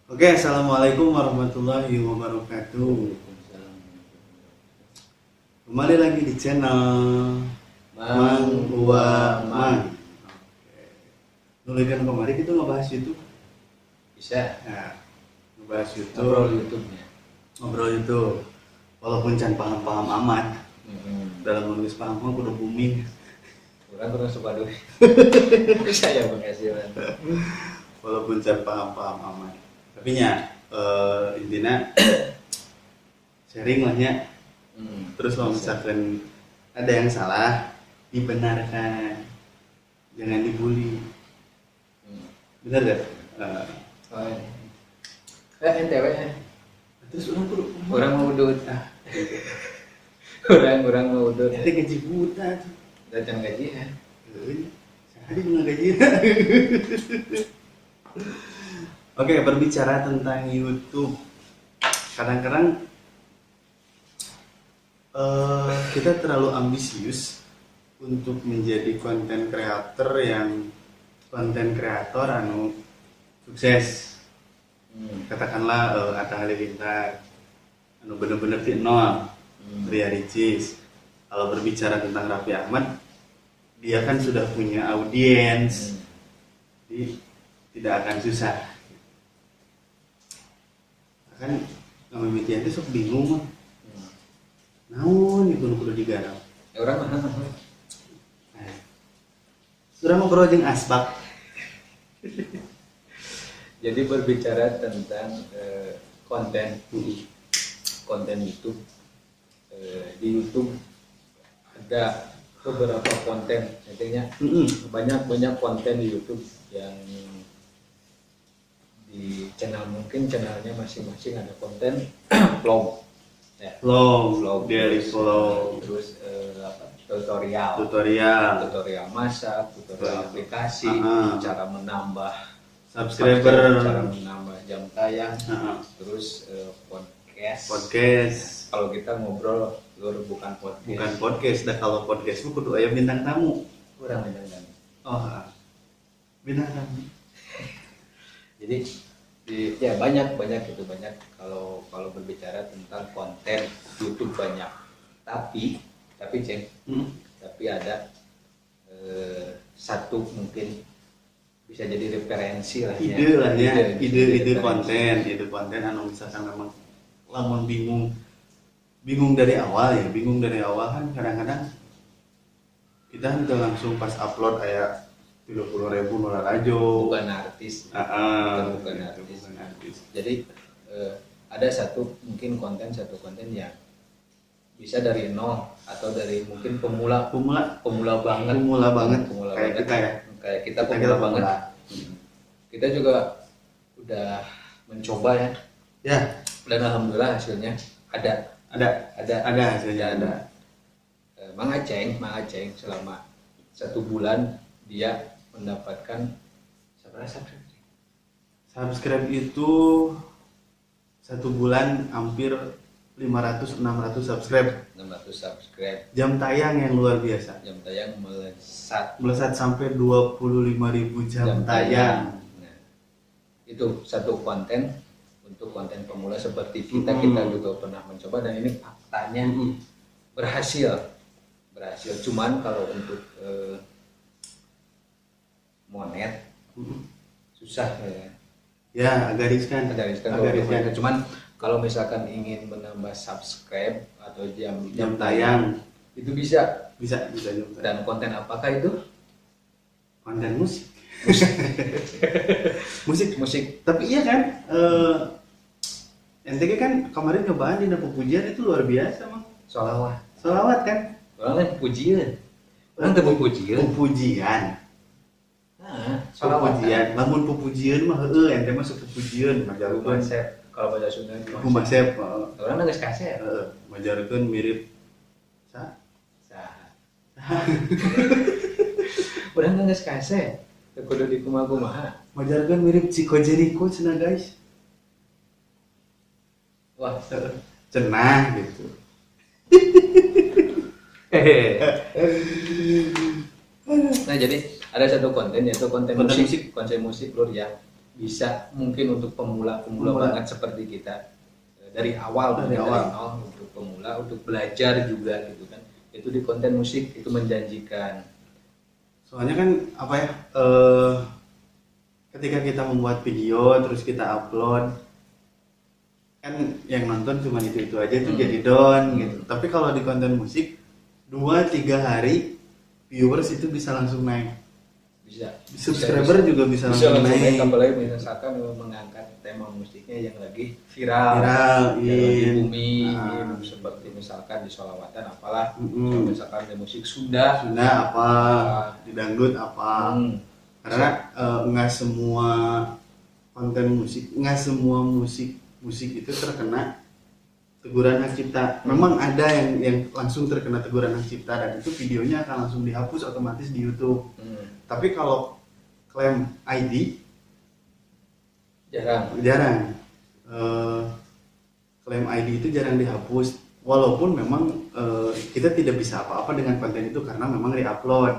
Oke, assalamualaikum warahmatullahi wabarakatuh. Kembali lagi di channel Mang Uwa Mang. Nulikan kemarin kita ngebahas YouTube. Bisa Nah, ngebahas YouTube. ngobrol YouTube-nya. Ngobrol YouTube. Walaupun can paham-paham amat. Dalam menulis paham mah kudu booming. Orang kurang suka duit. Saya penghasilan. Walaupun can paham-paham amat. Tapi nya intinya sharing lah nya. Terus kalau misalkan ada yang salah, dibenarkan, jangan dibully. Benar gak? NTW ya. Terus orang kudu Orang mau udut. Orang mau udut. ada gaji buta tuh. Datang gaji ya. Sehari dengan gaji. Oke, berbicara tentang YouTube. Kadang-kadang kita terlalu ambisius untuk menjadi konten kreator anu sukses. Katakanlah Atta Halilintar anu bener-bener di nol. Ria Ricis. Kalau berbicara tentang Raffi Ahmad, dia kan sudah punya audiens. Jadi tidak akan susah. Kan ngamimitian itu sok bingung mah. Naon itu kudu digarap. Ya orang mah. Sudah ngobrol jeung Asbak. Jadi berbicara tentang konten YouTube. Di YouTube ada beberapa konten, intinya banyak konten di YouTube yang di channelnya masing-masing ada konten vlog, ya. Vlog, daily vlog, terus tutorial masak, tutorial aplikasi, cara menambah subscriber, cara menambah jam tayang, terus podcast. Kalau kita ngobrol bukan podcast. Dah kalau podcast mah kudu aya bintang tamu. Kurang bintang tamu. Oh, bintang tamu. Jadi ya banyak kalau berbicara tentang konten YouTube banyak. Tapi ceng, tapi ada satu mungkin bisa jadi referensi lah ya. Ide konten anu misalkan memang lamun bingung dari awal kan kadang-kadang kita kan langsung pas upload kayak 30.000 dolar aja. Bukan artis. Bukan artis. Jadi ada satu konten yang bisa dari nol atau dari mungkin pemula banget kayak kita ya. Kayak kita pemula banget. Kita juga udah mencoba ya. Ya. Dan alhamdulillah hasilnya ada hasilnya ada. Mang Aceng selama 1 bulan dia mendapatkan subscribe itu 1 bulan hampir 500-600 subscribe. Jam tayang yang luar biasa. Jam tayang melesat sampai 25.000 jam tayang. Nah, itu satu konten untuk konten pemula seperti kita juga pernah mencoba dan ini faktanya berhasil. Cuman kalau untuk monet susah ya, agak riskan. Cuman kalau misalkan ingin menambah subscribe atau jam tayang itu bisa dan konten apakah itu? Konten musik. Tapi iya kan NTG kan kemarin nyobaan di pujian itu luar biasa mah. Sholawat kan? Orang pujian. Orang teu pujian. Pujian. Lamun pujian mah heueuh ente mah sok pujian majarkeun. Kalau baca Sunda Kumasep. Orang geus kasep. Heeh, majarkeun mirip Urang geus kasep. Teu kudu dikumaha-kumaha. Majarkeun mirip Chico Jericho cenah guys. Wah, cenah gitu. Nah jadi ada satu konten yaitu konten musik lur ya. bisa mungkin untuk pemula banget seperti kita dari awal dari nol untuk pemula untuk belajar juga gitu kan, itu di konten musik itu menjanjikan. Soalnya kan apa ya, ketika kita membuat video terus kita upload kan yang nonton cuma itu aja itu jadi down gitu. Tapi kalau di konten musik 2-3 hari viewers itu bisa langsung naik, bisa subscriber juga bisa langsung naik. Apalagi misalkan mengangkat tema musiknya yang lagi viral yang lagi booming seperti misalkan di sholawatan apalah, misalkan di musik Sunda apa, di dangdut apa. Karena nggak semua konten musik, nggak semua musik itu terkena teguran hak cipta. Memang ada yang langsung terkena teguran hak cipta dan itu videonya akan langsung dihapus otomatis di YouTube. Tapi kalau klaim ID jarang. Klaim ID itu jarang dihapus. Walaupun memang kita tidak bisa apa-apa dengan konten itu karena memang re-upload.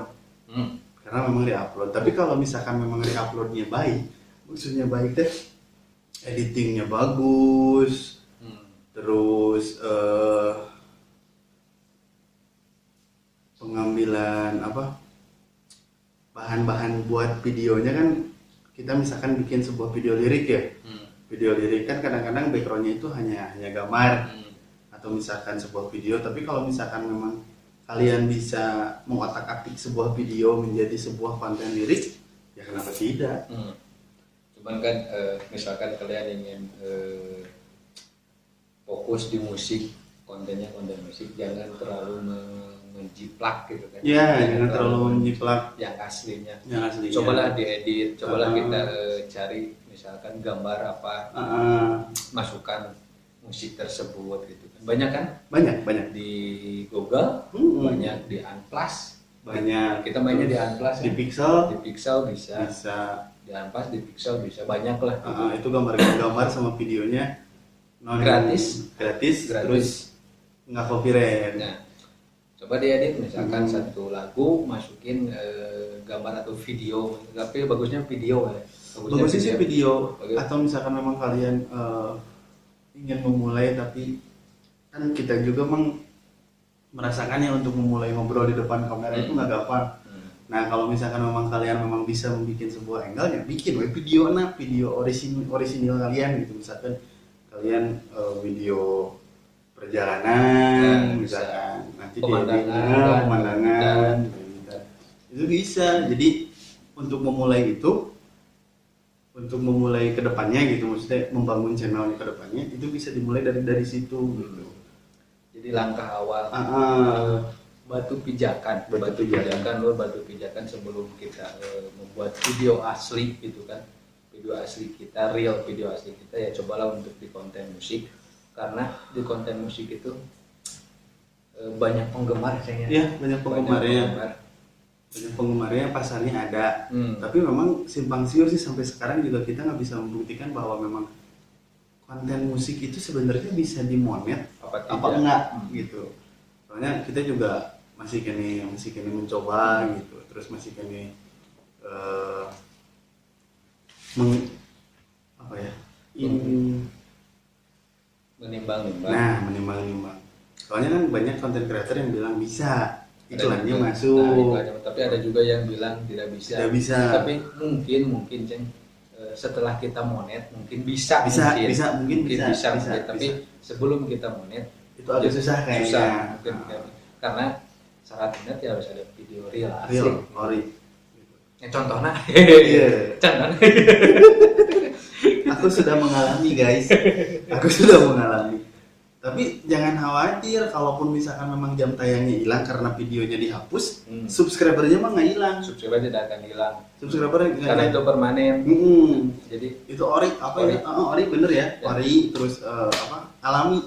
Tapi kalau misalkan memang re-uploadnya baik, maksudnya baik deh, editingnya bagus, terus pengambilan bahan-bahan buat videonya kan, kita misalkan bikin sebuah video lirik ya, video lirik kan kadang-kadang backgroundnya itu hanya gambar atau misalkan sebuah video. Tapi kalau misalkan memang kalian bisa mengotak-atik sebuah video menjadi sebuah konten lirik, ya kenapa tidak? Cuman kan misalkan kalian ingin fokus di musik, kontennya konten musik, jangan terlalu menjiplak gitu kan. Ya, jangan terlalu menjiplak yang aslinya. Cobalah diedit, cobalah kita cari misalkan gambar apa, masukkan musik tersebut gitu kan. Banyak kan? Banyak di Google, banyak di Unplus, banyak. Kita mainnya di Unplus, di Pixel bisa. Di Unplus, di Pixel bisa, banyak lah. Itu gambar sama videonya gratis, terus nggak copyright. Nah, coba diedit misalkan satu lagu, masukin gambar atau video, tapi bagusnya video ya. Bagusnya sih video. Atau misalkan memang kalian ingin memulai, tapi kan kita juga merasakannya untuk memulai ngobrol di depan kamera itu nggak gampang. Nah, kalau misalkan memang kalian memang bisa membuat sebuah angle, ya bikin video orisinil kalian gitu. Misalkan kalian video perjalanan, misalkan nanti pemandangan itu bisa. Jadi untuk memulai kedepannya gitu, maksudnya membangun channelnya kedepannya itu bisa dimulai dari situ gitu. Jadi langkah awal batu pijakan sebelum kita membuat video asli gitu kan, video asli kita ya cobalah untuk di konten musik, karena di konten musik itu banyak penggemar sayangnya. Ya, banyak penggemarnya, pasarnya ada. Tapi memang simpang siur sih sampai sekarang juga kita nggak bisa membuktikan bahwa memang konten musik itu sebenarnya bisa dimonet apa enggak gitu. Soalnya kita juga masih kini mencoba gitu, terus masih kini menimbang. Soalnya kan banyak konten creator yang bilang bisa, iklannya masuk. Tapi ada juga yang bilang tidak bisa. Tapi mungkin Ceng, setelah kita monet mungkin bisa. Tapi sebelum kita monet itu agak susah kayaknya. Karena syarat net ya harus ada video real ori. Contohnya. Aku sudah mengalami guys. Tapi jangan khawatir, kalaupun misalkan memang jam tayangnya hilang karena videonya dihapus, subscribernya mah nggak hilang. Subscriber tidak akan hilang. Karena itu permanen. Jadi itu ori ya? Ori bener ya. Ori terus alami.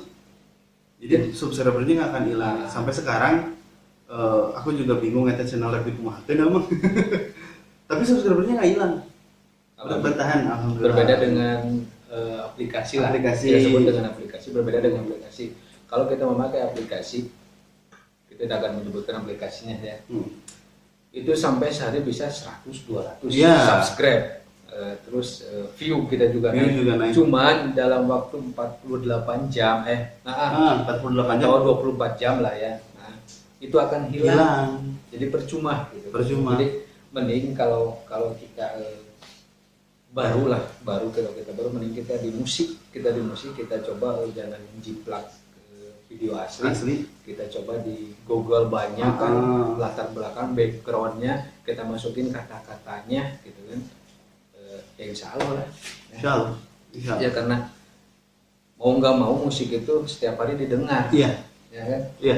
Jadi subscribernya nggak akan hilang. Sampai sekarang aku juga bingung ngeliat channel Rapid Kumahakeun emang. Tapi subscribernya nggak hilang. Bertahan alhamdulillah. Berbeda dengan aplikasi. Kita sebut dengan aplikasi, berbeda dengan aplikasi. Kalau kita memakai aplikasi, kita tidak akan menyebutkan aplikasinya ya. Itu sampai sehari bisa 100-200 subscribe. terus view kita juga View juga naik. Cuman dalam waktu 48 jam 48 jam atau 24 jam lah ya. Nah, itu akan hilang. hilang. Jadi percuma gitu. Percuma. Jadi mending kalau kita baru kalau kita baru mending kita di musik kita coba jangan jiplak video asli. Kita coba di Google banyak kan latar belakang backgroundnya kita masukin kata-katanya gitu kan. Ya insya Allah lah. Insya Allah. Ya karena mau nggak mau musik itu setiap hari didengar. Iya. Ya kan? Iya.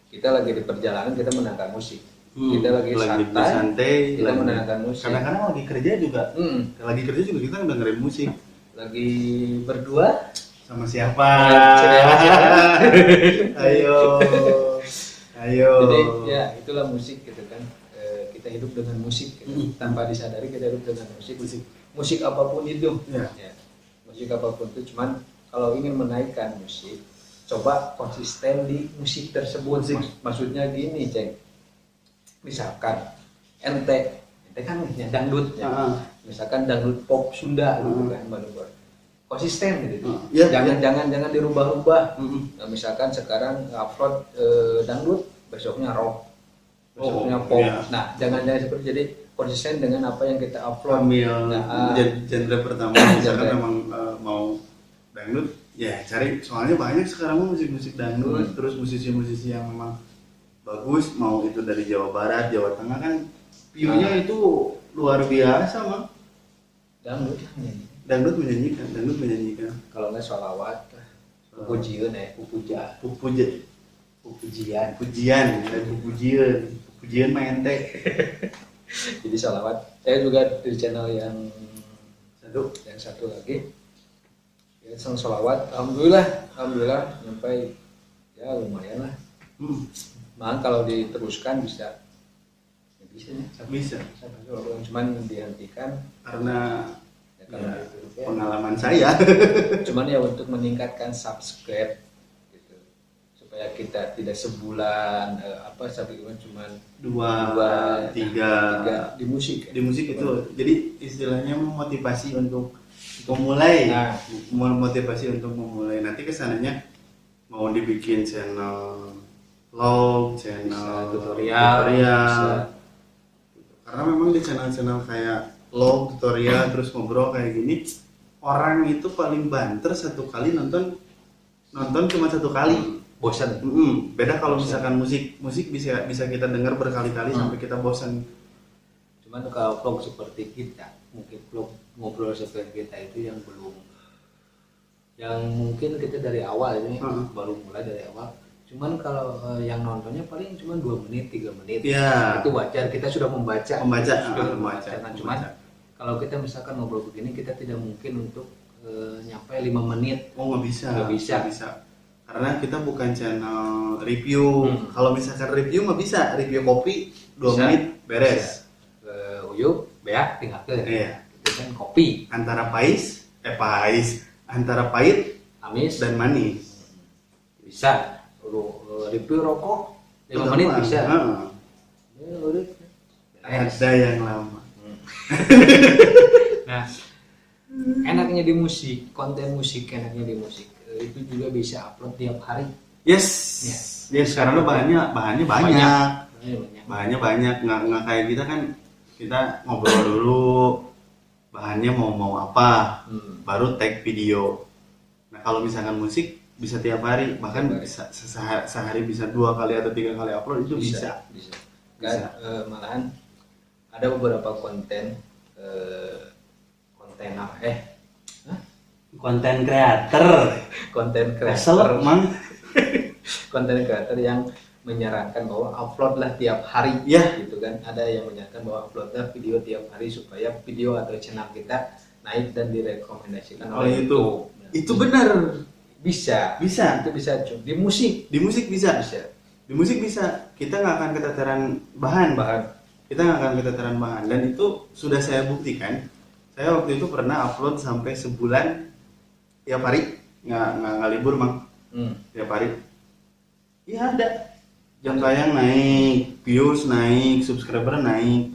Kita lagi di perjalanan kita mendengar musik. Kita lagi santai, kita mendengarkan musik. Kadang-kadang lagi kerja juga. Kita dengerin musik. Lagi berdua sama siapa? Ayo. Jadi ya itulah musik gitu kan. Kita hidup dengan musik gitu. Tanpa disadari kita hidup dengan musik. Musik apapun itu. Ya. Musik apapun itu. Cuman kalau ingin menaikkan musik, coba konsisten di musik tersebut. Maksudnya gini, Ceng. Misalkan ente kan dangdut ya. Misalkan dangdut pop Sunda gitu kan baru konsisten gitu. Jangan dirubah-rubah. Nah, misalkan sekarang upload dangdut, besoknya rock, besoknya pop. Nah, jangan seperti jadi konsisten dengan apa yang kita upload. Genre pertama misalkan memang mau dangdut, ya cari soalnya banyak sekarang musik-musik dangdut, terus musisi-musisi yang memang bagus, mau itu dari Jawa Barat, Jawa Tengah kan view-nya itu luar biasa, Mang. Dangdut menyanyikan. Kalau nggak sholawat, pujian main teh. Jadi sholawat. Saya juga di channel yang satu lagi. Ya sang sholawat, alhamdulillah sampai ya lumayan lah. Malah kalau diteruskan bisa cuman dihentikan karena pengalaman saya. Cuman ya untuk meningkatkan subscribe gitu supaya kita tidak sebulan cuman dua, tiga di musik itu. Jadi istilahnya memotivasi untuk memulai. Nanti kesananya mau dibikin channel vlog, channel tutorial. Karena memang di channel kayak vlog, tutorial, terus ngobrol kayak gini, orang itu paling banter satu kali nonton cuma satu kali. Bosan. Beda kalau misalkan musik bisa kita dengar berkali-kali sampai kita bosan. Cuman kalau vlog seperti kita, mungkin vlog ngobrol seperti kita itu yang mungkin kita dari awal ini baru mulai dari awal. Cuman kalau yang nontonnya paling cuma 2 menit, 3 menit. Ya. Itu wajar, kita sudah membaca. Nah, cuman kalau kita misalkan ngobrol begini, kita tidak mungkin untuk nyampe 5 menit. Nggak bisa. Karena kita bukan channel review. Kalau misalkan review mah bisa, review kopi 2 menit beres. Uyup, beak tinggalkan. Iya. Itu kan kopi. Antara pahit, amis dan manis. Bisa. Review rokok 5 menit bisa. Ada yang lama. Nah, enaknya di musik, konten musik enaknya di musik itu juga bisa upload tiap hari. Yes, karena bahannya banyak. Nggak kayak kita kan, kita ngobrol dulu bahannya mau apa, baru tag video. Nah kalau misalkan musik bisa tiap hari, bahkan bisa sehari bisa 2 kali atau 3 kali upload itu bisa. Malahan ada beberapa konten konten kreator yang menyarankan bahwa uploadlah tiap hari, gitu kan. Ada yang menyarankan bahwa uploadlah video tiap hari supaya video atau channel kita naik dan direkomendasikan oleh YouTube. Itu benar. Bisa. Itu bisa di musik bisa. Kita nggak akan keteteran bahan. Dan itu sudah saya buktikan. Saya waktu itu pernah upload sampai sebulan tiap hari, nggak libur, Mang. Tiap hari. Iya ada. Jam tayang naik, views naik, subscriber naik.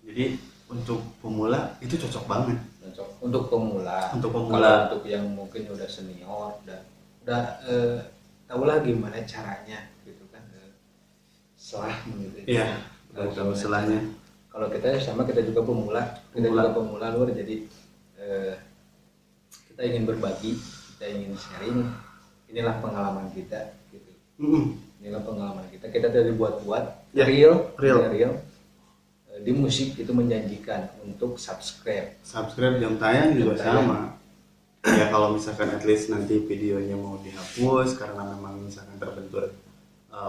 Jadi untuk pemula itu cocok banget. Cocok untuk pemula. Untuk Kalau pemula. untuk yang mungkin udah senior, udah tahu lah gimana caranya gitu kan. Selah gitu. Iya, Udah tahu gimana selahnya. Kalau kita sama, kita juga pemula, juga pemula luar, jadi kita ingin berbagi, kita ingin sharing, inilah pengalaman kita gitu. Inilah pengalaman kita dari buat-buat Ya, real. Di musik itu menjanjikan untuk subscribe Jam tayang juga Jam tayang. sama. Ya kalau misalkan at least nanti videonya mau dihapus karena memang misalkan terbentur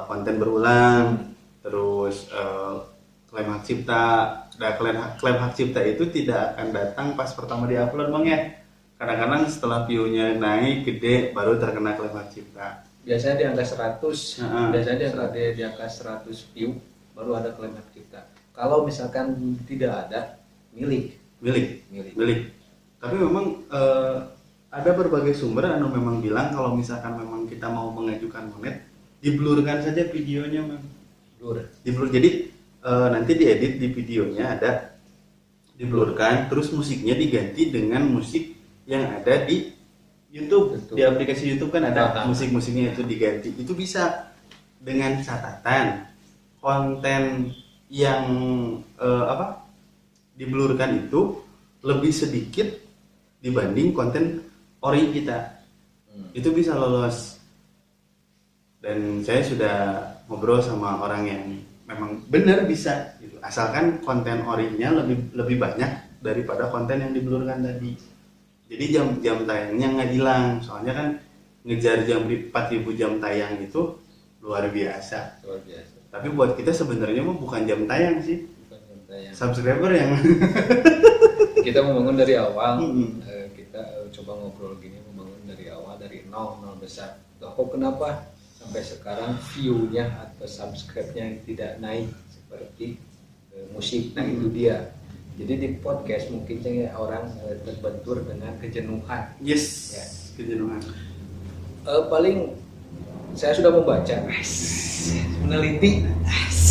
konten berulang, terus klaim hak cipta. Nah, klaim hak cipta itu tidak akan datang pas pertama diupload Bang ya. Kadang-kadang setelah view-nya naik gede baru terkena klaim hak cipta. Biasanya di angka 100, Heeh. biasanya di angka 100 view baru ada klaim hak cipta. Kalau misalkan tidak ada, milik. Tapi memang ada berbagai sumber yang memang bilang kalau misalkan memang kita mau mengajukan monet, diblurkan saja videonya, Bang. Diblur. Jadi nanti diedit di videonya ada diblurkan, terus musiknya diganti dengan musik yang ada di YouTube. Di aplikasi YouTube kan ada musik-musiknya itu diganti. Itu bisa dengan catatan konten yang diblurkan itu lebih sedikit dibanding konten ori kita. Itu bisa lolos. Dan saya sudah ngobrol sama orang yang memang benar bisa gitu. Asalkan konten orinya lebih banyak daripada konten yang diblurkan tadi. Jadi jam tayangnya nggak hilang. Soalnya kan ngejar 4.000 jam tayang itu luar biasa. Tapi buat kita sebenarnya mah bukan jam tayang sih. Subscriber yang kita membangun dari awal. Kita coba ngobrol gini, membangun dari awal, dari nol besar. Kok kenapa sampai sekarang view-nya atau subscribe-nya tidak naik seperti musik? Nah itu dia. Jadi di podcast mungkin orang terbentur dengan kejenuhan. Yes. Ya. Kejenuhan. Paling saya sudah membaca, meneliti,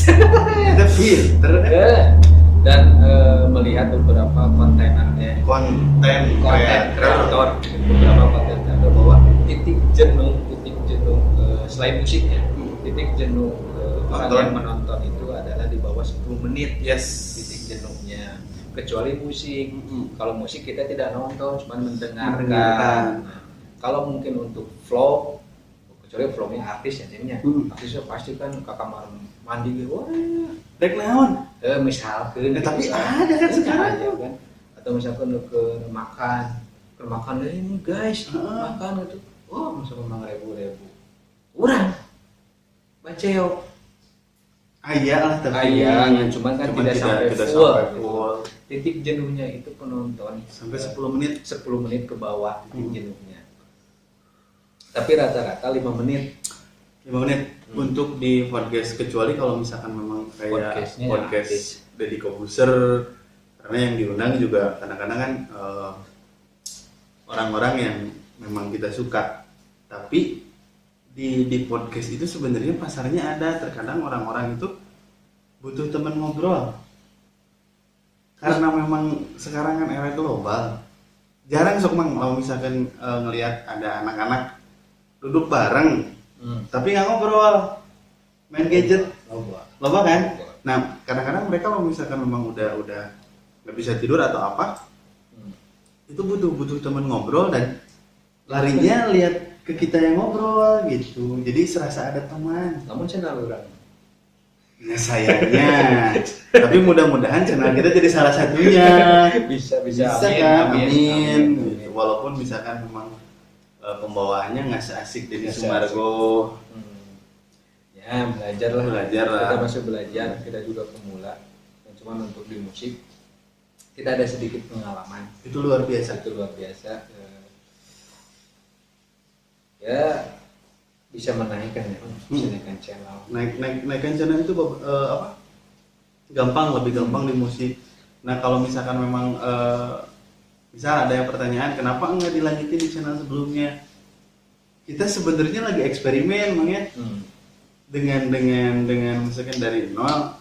Ada filter dan melihat beberapa konten kreator, beberapa konten kreator bahwa titik jenuh selain musiknya, titik jenuh orang yang menonton itu adalah di bawah 10 menit. Yes. Titik jenuhnya. Kecuali musik. Kalau musik kita tidak nonton, cuma mendengarkan. Nah, kalau mungkin untuk vlog, kecuali vlognya artis ya timnya. Artisnya pasti kan ke kamar mandi gitu. Wah, dek naon? Misalkan. Tapi gitu, ada kan sekarang kan. Atau misalkan ke makan ini guys, makan itu. Oh, masuk 5.000. Urang. Baceo. Iya, tapi cuman kan tidak sampai full. Titik jenuhnya itu penonton sampai 10 menit ke bawah titik jenuhnya. Tapi rata-rata 5 menit. Untuk di podcast, kecuali kalau misalkan memang kayak podcast Deddy Kobuser, karena yang diundang juga kadang-kadang kan orang-orang yang memang kita suka. Tapi di podcast itu sebenarnya pasarnya ada. Terkadang orang-orang itu butuh teman ngobrol. Karena memang sekarang kan era global. Jarang sok Mang kalau misalkan ngelihat ada anak-anak duduk bareng, tapi nggak ngobrol, main gadget, loba kan? Nah kadang-kadang mereka kalau misalkan memang udah nggak bisa tidur atau apa, itu butuh teman ngobrol dan larinya lihat ke kita yang ngobrol gitu. Jadi serasa ada teman. Namun channel orang. Nah sayangnya, tapi mudah-mudahan channel kita jadi salah satunya. Bisa kan? Amin. Gitu. Walaupun misalkan memang pembawaannya nggak seasik Deddy Sumargo. Ya belajar lah. Kita masih belajar, kita juga pemula. Dan cuma untuk di musik kita ada sedikit pengalaman. Itu luar biasa. Ya bisa menaikkan channel. Naikkan channel itu gampang, lebih gampang di musik. Nah kalau misalkan memang misal ada yang pertanyaan kenapa enggak dilanjutin di channel sebelumnya, kita sebenarnya lagi eksperimen Mang ya. Dengan misalkan dari nol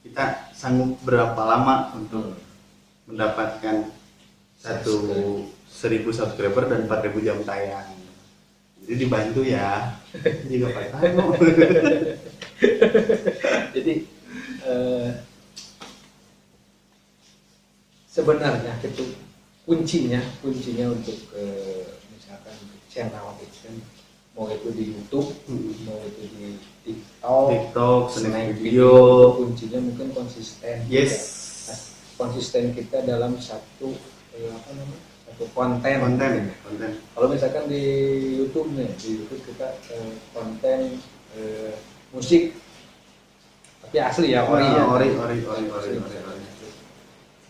kita sanggup berapa lama untuk mendapatkan 1.000 subscriber dan 4.000 jam tayang. Jadi dibantu ya. Juga Pak Tano. Jadi sebenarnya itu kuncinya untuk misalkan channel itu kan, mau itu di YouTube, mau itu di TikTok, Snack video, video. kuncinya mungkin konsisten. Yes. Nah, konsisten kita dalam satu satu konten. Kalau misalkan di YouTube nih, di YouTube kita konten musik, tapi asli ya, ori.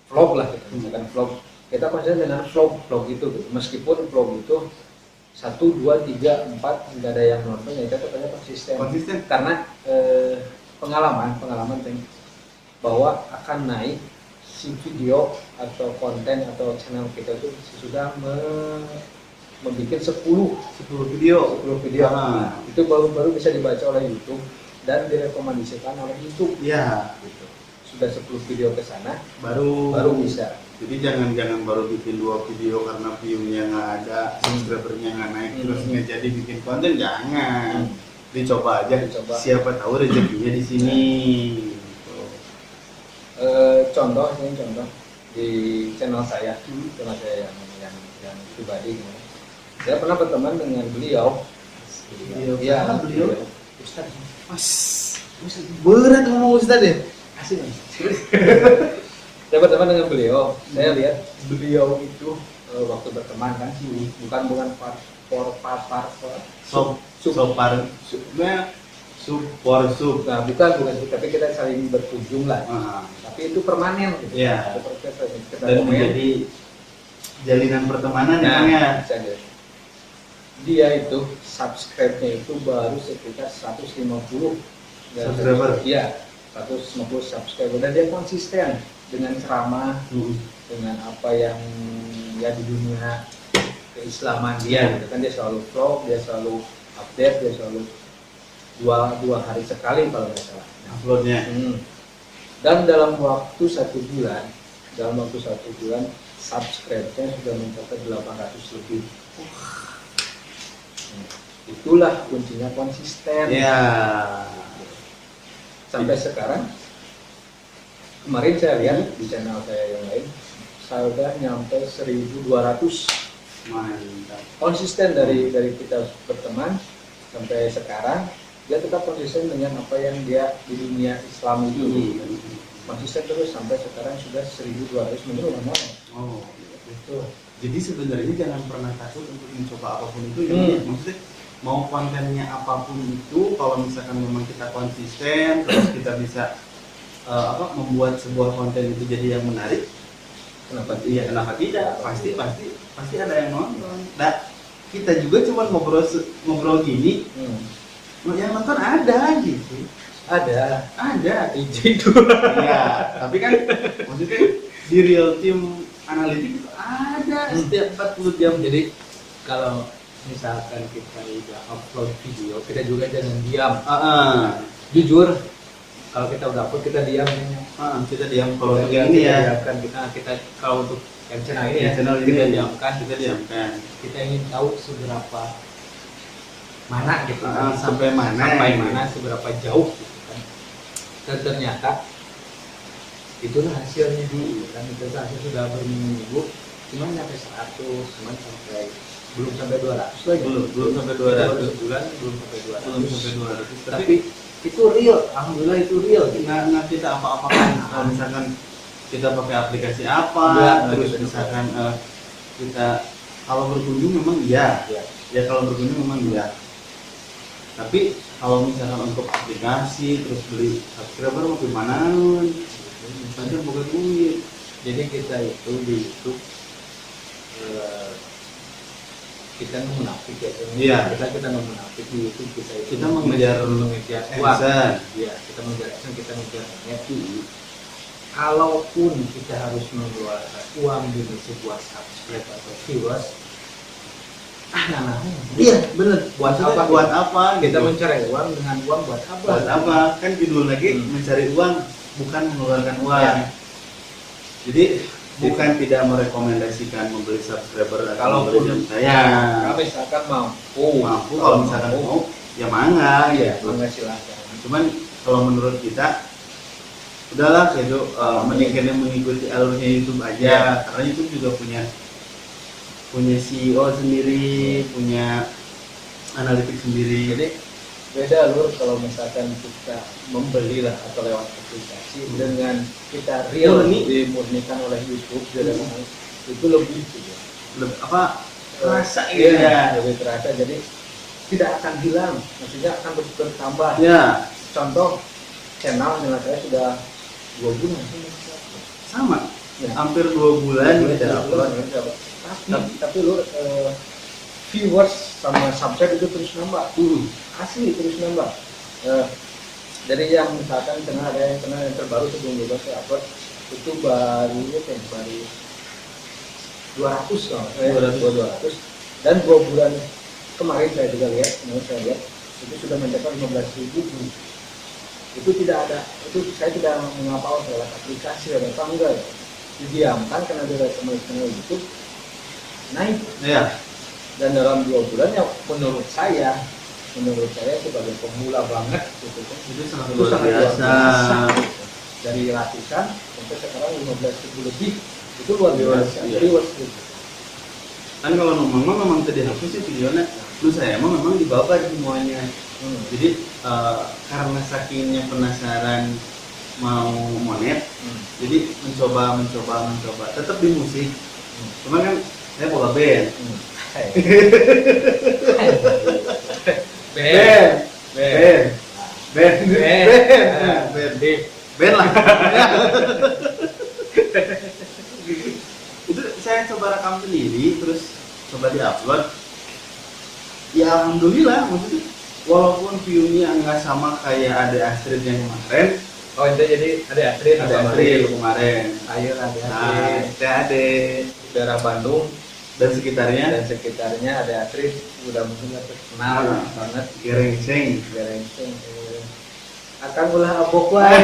Vlog lah, misalkan vlog. Kita konsisten dengan vlog itu, gitu. Meskipun vlog itu 1, 2, 3, 4 nggak ada yang nonton, ya kita tetapnya konsisten. Karena pengalaman bahwa akan naik si video atau konten atau channel kita itu sudah membuat 10 video. Itu baru bisa dibaca oleh YouTube dan direkomendasikan oleh YouTube. Ya, Gitu. Sudah 10 video ke sana baru bisa. Jadi jangan baru bikin 2 video karena view-nya nggak ada, subscribernya nggak naik, terus nggak jadi bikin konten, jangan. Dicoba aja. Siapa tahu rezekinya di sini. Contoh di channel saya yang pribadi, saya pernah berteman dengan beliau. Beliau Ustaz. Berat ngomong Ustaz ya. Asik. Saya berteman dengan beliau. Saya lihat beliau itu waktu berteman kan, bukan support. Nah, bukan, tapi kita saling berkunjung lah. Tapi itu permanen gitu. Iya. Kita Dan menjadi jalinan pertemanan ya. Dia itu subscribe-nya itu baru sekitar 150 subscriber. Iya, 150 subscriber, dan dia konsisten dengan ceramah, dengan apa yang ya di dunia keislaman dia, gitu kan. Dia selalu vlog, dia selalu update, dia selalu dua hari sekali kalau nggak salah Uploadnya. Dan dalam waktu 1 bulan subscribe-nya sudah mencapai 800 lebih. Itulah kuncinya konsisten. Ya. Sampai sekarang, kemarin saya lihat di channel saya yang lain, saya udah nyampe 1.200. Mantap. Konsisten dari kita berteman sampai sekarang, dia tetap konsisten dengan apa yang dia di dunia Islam itu. Konsisten terus sampai sekarang sudah 1.200 menurut orang. Oh, Itu. jadi sebenarnya jangan pernah takut untuk mencoba apapun itu. Maksudnya mau kontennya apapun itu, kalau misalkan memang kita konsisten, terus kita bisa membuat sebuah konten itu jadi yang menarik, kenapa tidak? Pasti ada yang nonton. Nah, kita juga cuma ngobrol gini, yang nonton ada gitu. Ada itu. Iya, tapi kan maksudnya di real team analitik itu ada setiap 40 jam. Jadi kalau misalkan kita udah upload video, kita juga jangan diam. Jujur, kalau kita udah upload kita diam. Kita diam kalau untuk kita ini ya. Kita kalau untuk yang channel ini kita diamkan. Kita ingin tahu seberapa mana gitu kan, sampai mana seberapa jauh gitu kan. Dan ternyata itulah hasilnya kan. Kita hasil sudah berminggu, cuma sampai 100, cuma belum sampai 200 lagi. Belum sampai 200 bulan, belum sampai 200. 200. Tapi itu real, alhamdulillah itu real. Nggak kita apa-apakan. Kalau misalkan kita pakai aplikasi apa, terus misalkan kita kalau berkunjung memang iya. Ya kalau berkunjung memang iya. Tapi kalau misalkan untuk aplikasi terus beli subscriber mau gimana? Misalnya bukan duit. Jadi kita itu di YouTube kita munafik ya. Iya. Kita munafik di YouTube kita mengejar uang. Iya, kita mengejar kita mengejar kalaupun kita harus mengeluarkan uang demi sebuah subscribe atau viewers, iya benar. Buat apa kita mencari uang dengan uang buat apa? Kan judul lagi mencari uang bukan mengeluarkan uang. Ya. Jadi bukan tidak merekomendasikan membeli subscriber atau Kalau membeli jam saya. kalau misalkan mampu Kalau misalkan mau ya mangga iya, gitu. mangga silakan. Cuman kalau menurut kita udahlah gitu, mending kalian mengikuti alurnya YouTube aja, karena YouTube juga punya CEO sendiri, punya analitik sendiri. Jadi beda lur kalau misalkan kita membeli lah atau lewat aplikasi dengan kita real dimurnikan oleh YouTube itu lebih gitu. Terasa Iya, gitu ya. lebih terasa, jadi tidak akan hilang, maksudnya akan terus bertambah. Ya, Contoh channel saya sudah 2 bulan sama. ya. Hampir 2 bulan Dua kita bulan, upload. ya. Tapi lu viewers sama subscribe itu terus nambah. Asli terus nambah. Dari yang misalkan channel yang terbaru sebelum juga saya upload itu baru 200 kalau 200 dan 2 bulan kemarin saya juga lihat, itu sudah mencapai 15.000. Itu tidak ada, itu saya tidak mengapa lewat aplikasi atau enggak ya. Didiamkan karena dia channel YouTube naik. Iya. Dan dalam 2 bulan yang menurut saya sebagai pemula banget gitu kan, Itu sangat luar biasa. Dari ratusan sampai sekarang 15.000 lebih, itu luar biasa. Iya. Rewards gitu. Kan kalau memang tadi hapus sih videonya, lu saya memang dibawa semuanya. Jadi karena sakingnya penasaran mau monet, jadi mencoba tetap di musik. Cuman kan saya bola band. Band lah. Itu saya coba rekam sendiri, terus coba diupload. Ya alhamdulillah, maksudnya walaupun view-nya nggak sama kayak Ade Astrid yang kemarin. Oh itu jadi ada Astrid kemarin. Ayo ada Nah, Astrid. Daerah Bandung dan sekitarnya ada Astrid, udah mungkin terkenal banget. Gerengseng. Akan ulah abok wae.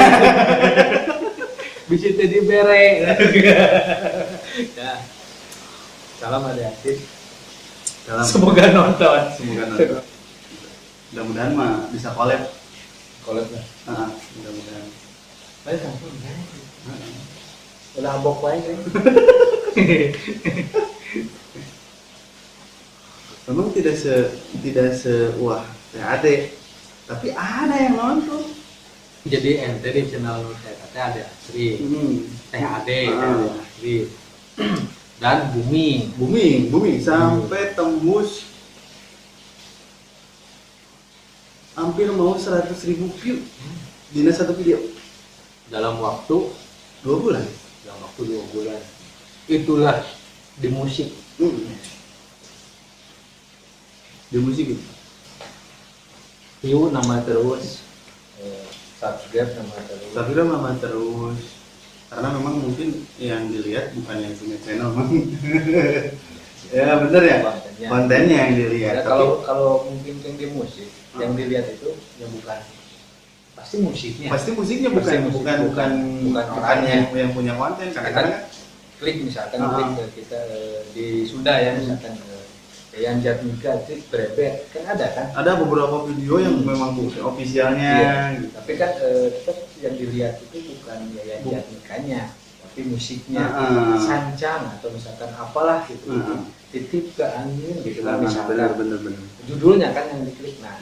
Bisa jadi bere. Ya. Salam ada Astrid. Semoga nonton. Mudah-mudahan mah bisa collab. Lah. Mudah-mudahan. Baik kan. Ulah abok wae kan. Memang tidak se wah TAD, tapi ada yang nonton. Jadi ente di channel saya kata ada Astrid, THD, Astrid, dan Booming sampai tembus hampir mau 100.000 view di satu video dalam waktu 2 bulan. Itulah di musik. Di musik itu. View nama terus, subscribe nama terus. Karena memang mungkin yang dilihat bukan yang punya channel, ya bener ya, kontennya yang dilihat. Ya, kalau mungkin yang di musik, yang dilihat itu yang bukan pasti musiknya bukan orangnya yang punya konten. Kadang-kadang klik misalkan klik ke kita di Sunda ya, misalkan yang Jatmika itu berebet kan ada beberapa video yang memang ofisialnya gitu. Tapi kan tetap yang dilihat itu bukan Yayan Jatmikanya, tapi musiknya, sancang atau misalkan apalah gitu, titip ke angin gitu kan, misalkan bener. judulnya kan yang diklik. Nah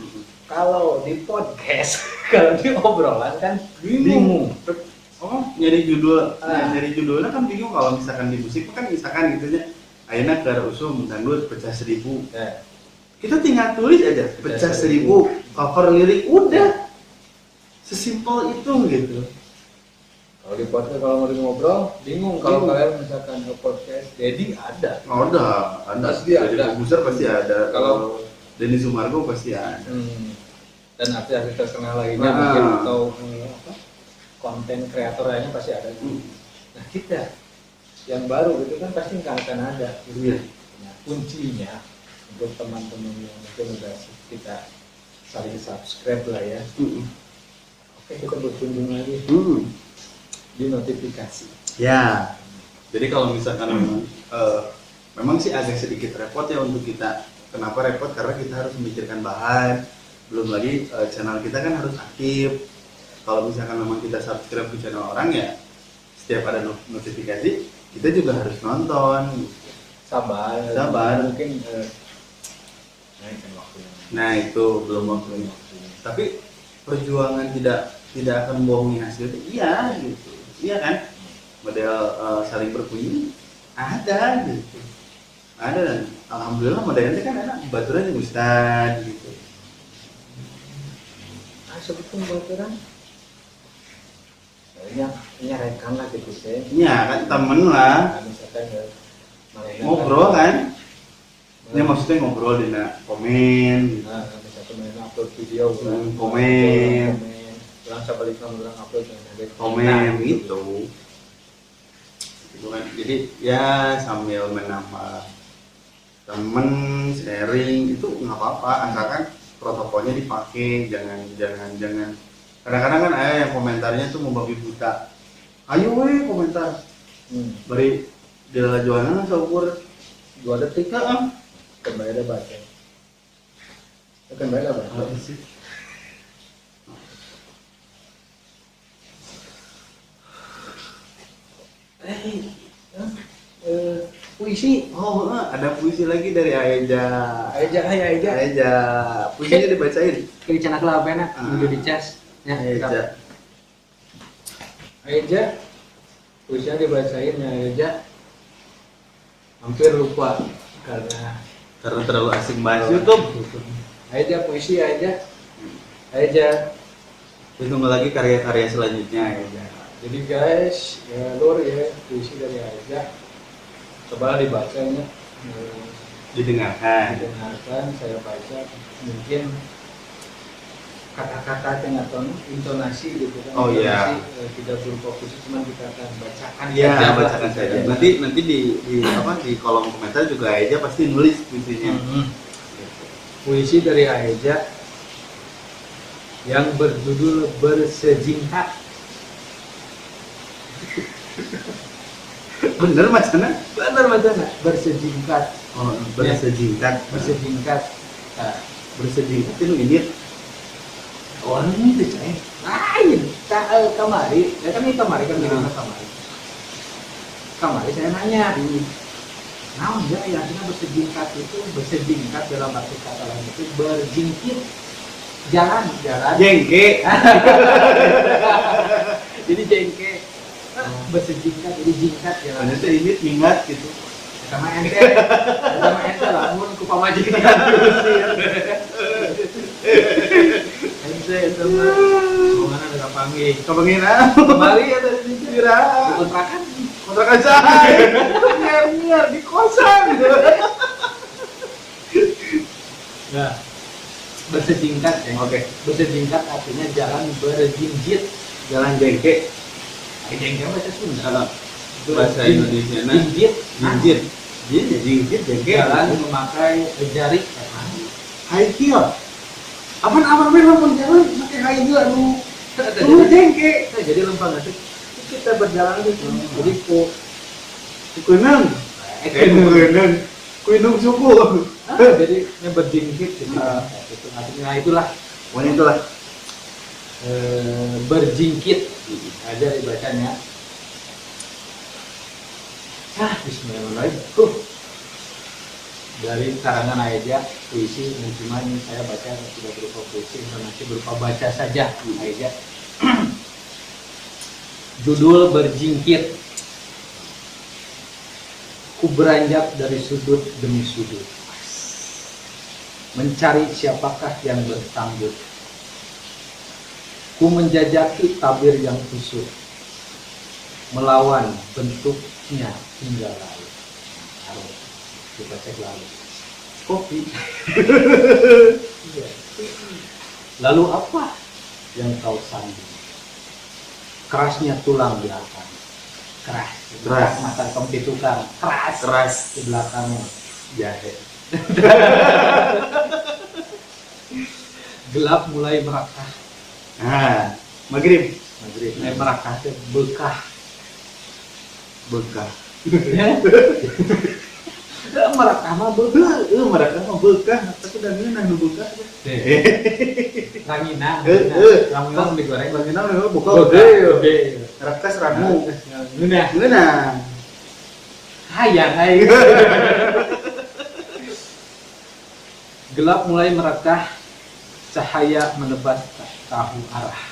kalau di podcast kalau di obrolan kan bingung. Nyari judulnya kan bingung. Kalau misalkan di musik kan misalkan gitunya ayeuna keur usum dangdut pecah 1000. Kita tinggal tulis aja pecah 1000, cover lirik, udah sesimpel itu gitu. Kalau di podcast kalau mau ngobrol bingung. Kalau kalian misalkan ke podcast Dedi ada pasti ada. Besar pasti ada. Kalau Denny Sumargo pasti ada. Dan artis terkenal lainnya mungkin atau konten kreator lainnya pasti ada. Nah kita yang baru itu kan pasti nggak akan ada. Nah, kuncinya untuk teman-teman yang mungkin udah kita saling subscribe lah ya. Oke, kita berkunjung lagi. di notifikasi. Ya, jadi kalau misalkan memang sih agak sedikit repot ya untuk kita. Kenapa repot? Karena kita harus memikirkan bahan. Belum lagi channel kita kan harus aktif. Kalau misalkan memang kita subscribe ke channel orang ya, setiap ada notifikasi kita juga harus nonton. Sabar. Mungkin naikkan waktunya. Nah itu belum waktunya. Tapi perjuangan tidak akan membohongi hasilnya. Iya gitu. Iya kan? Model saling berkunjung ada gitu. Ada dan alhamdulillah modelnya kan enak. Baturan yang Ustad gitu. Sebetulnya baturan. Ini rekan lah gitu sih. Iya kan temen lah. Misalkan Ngobrol kan? Ini maksudnya ngobrol di komen. Nah, misalkan mana upload video, komen. Orang sampai orang upload Komen gitu. Gitu kan. Jadi ya sambil menambah temen sharing itu nggak apa-apa, asalkan protokolnya dipakai, jangan kadang-kadang kan ada yang komentarnya tuh mau babi buta, ayo weh komentar beri dia jualan seukur 2 detik kan kembali ada baca puisi. Oh ada puisi lagi dari Aeja. Puisinya dibacain Kiri canak lah apa enak udah dicas ya Aeja puisinya dibacain ya Aeja hampir lupa karena terlalu asik bahas YouTube. Aeja puisi Aeja Tunggu lagi karya-karya selanjutnya Aeja. jadi guys ya lur ya puisi dari Aeja coba dibacanya didengarkan saya baca mungkin kata-kata atau intonasi gitu kan. Oh iya. Tidak berfokus cuma kita akan bacakan iya bacakan saja nanti di kolom komentar juga Aeja pasti nulis puisinya. Puisi dari Aeja yang berjudul Bersejingkat. Bener macana Bersejingkat. Oh bersejingkat Nah, bersejingkat itu ini orang itu cai lain kamari ya kan ini kamari kan kamari saya nanya nah ya artinya bersejingkat dalam arti kata lain itu berjingkit jalan jengke jadi jengke bersejingkat jadi jingkat jalan ternyata ini ingat gitu sama ente lamun ku pamajikan ente itu mah hubungan ada kapanggil kembali ya tadi kira kontrakan saya nyer di kosan nah bersejingkat ya oke bersejingkat artinya jalan berjinjit jalan jengke jengke bahasa Sunda bahasa Indonesia jinjit jengke jalan memakai jari high heel apa jalan pakai high heel lu jengke jadi lempang nggak sih kita berjalan gitu jadi kunang kunung suku jadi yang berjingkit gitu artinya itulah pokoknya itulah berjingkit aja dibacanya. Bismillahirrahmanirrahim. Dari karangan Aeja puisi yang cuma ini saya baca tidak berupa puisi, informasi berupa baca saja Aeja. Judul Berjingkit. Ku beranjak dari sudut demi sudut, mencari siapakah yang bersambut. Ku menjajaki tabir yang kusut, melawan bentuknya hingga lalu. Kita cek lalu. Kopi. Lalu apa yang kau sandung? Kerasnya tulang belakang. Keras. Mata kompi tukang. Keras. Di belakangnya jahe. Gelap mulai merakah. Maghrib. maghrib merakah teh bekah Bekah. merakah mah bekah Mereka mah bekah, tapi udah ngeunah nu bekah. ranginang Ranginang digoreng Ranginang memang buka oke Rakas ramu. ngeunah Ngeunah. hayang aing gelap mulai merekah cahaya menebas tahu arah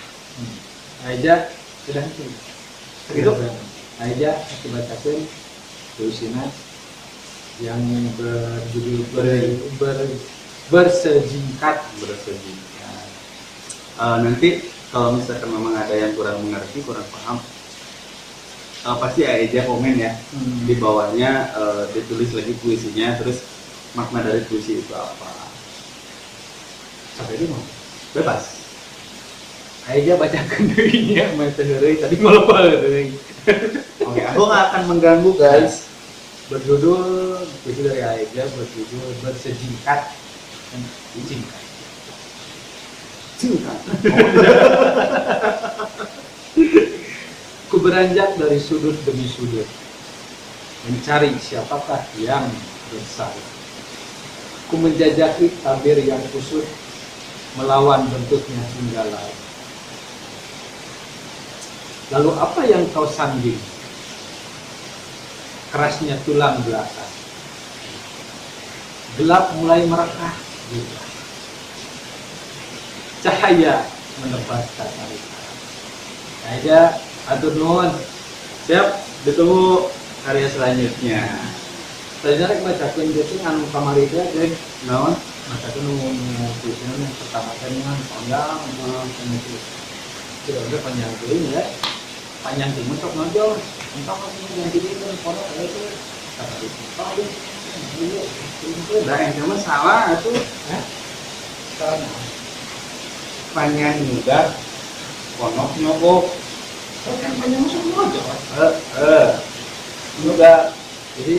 aja sudah Gitu. aja dibacakan tulisan yang berjudul bersejingkat Nanti kalau misalkan memang ada yang kurang mengerti, kurang paham, pasti aja komen ya. Di bawahnya ditulis lagi puisinya, terus makna dari puisi itu apa. Sampai ini mau bebas. aja bacakan dirinya tadi ngelupa deui. Oke, aku nggak akan mengganggu guys. Berjudul puisi dari Aja berjudul bersejingkat dan singkat. Singkat. Ku beranjak dari sudut demi sudut, mencari siapakah yang bersalah. Ku menjajaki tabir yang kusut, melawan bentuknya hingga laut. Lalu apa yang kau sanding? Kerasnya tulang belakang. Gelap mulai merekah. Cahaya menebas tataran. Aja atur nuhun. Siap, ditunggu karya selanjutnya. Tadinya rek bacakeun gitu anu kamari teh deui Naon? bacakeun nu tulisan yang pertama teh kan panjang itu. Sudah panjang deui ya. Panjang teh mentok nojol. Entah masih yang jadi kan pondok itu. Kata itu. Udah yang cuma salah itu Karena panjang juga. Ponok nyogok. kan panjang masuk nojol. Juga. Jadi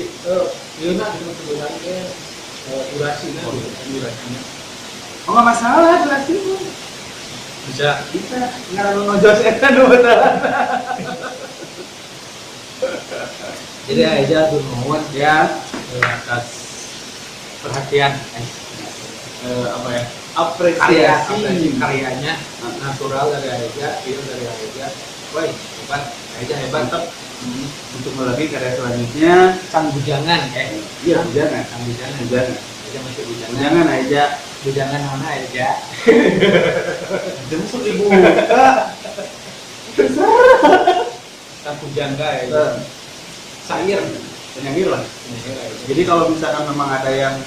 iya nak sebenarnya durasinya durasinya Oh nggak masalah, jelasin. bisa Nggak ada nojol saya dulu betul. jadi aja tuh nuhun Ya, atas perhatian apa ya? Apresiasi. karyanya natural dari Aja, real dari Aja. Woi, hebat, Aja hebat. Mantap. Untuk lagi karya selanjutnya, Sang bujangan, iya jangan, sang bujangan, jangan, Aja masih bujangan. jangan aja. Bujangan mana Aja? Jangan masuk dibuka. Sang bujangga Aja. Sair, Penyanyi lah. Jadi kalau misalkan memang ada yang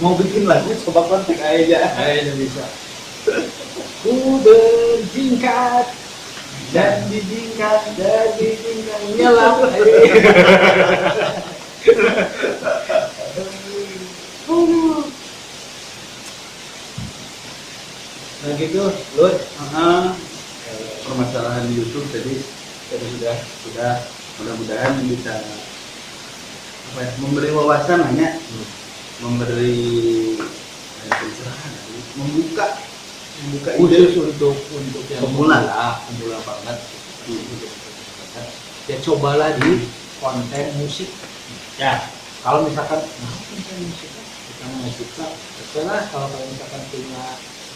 mau bikin lagu, coba kontak aja. Aja bisa. Ku berjingkat Dan dijingkat, dan dijingkat, nyelam. Nah gitu, Lud. Permasalahan di YouTube tadi sudah mudah-mudahan bisa apa ya, memberi wawasan hanya memberi pencerahan, membuka ide Khusus untuk yang Pemula. pemula banget. Ya cobalah di konten musik. Ya, kalau misalkan konten musik kita mau suka, setelah kalau misalkan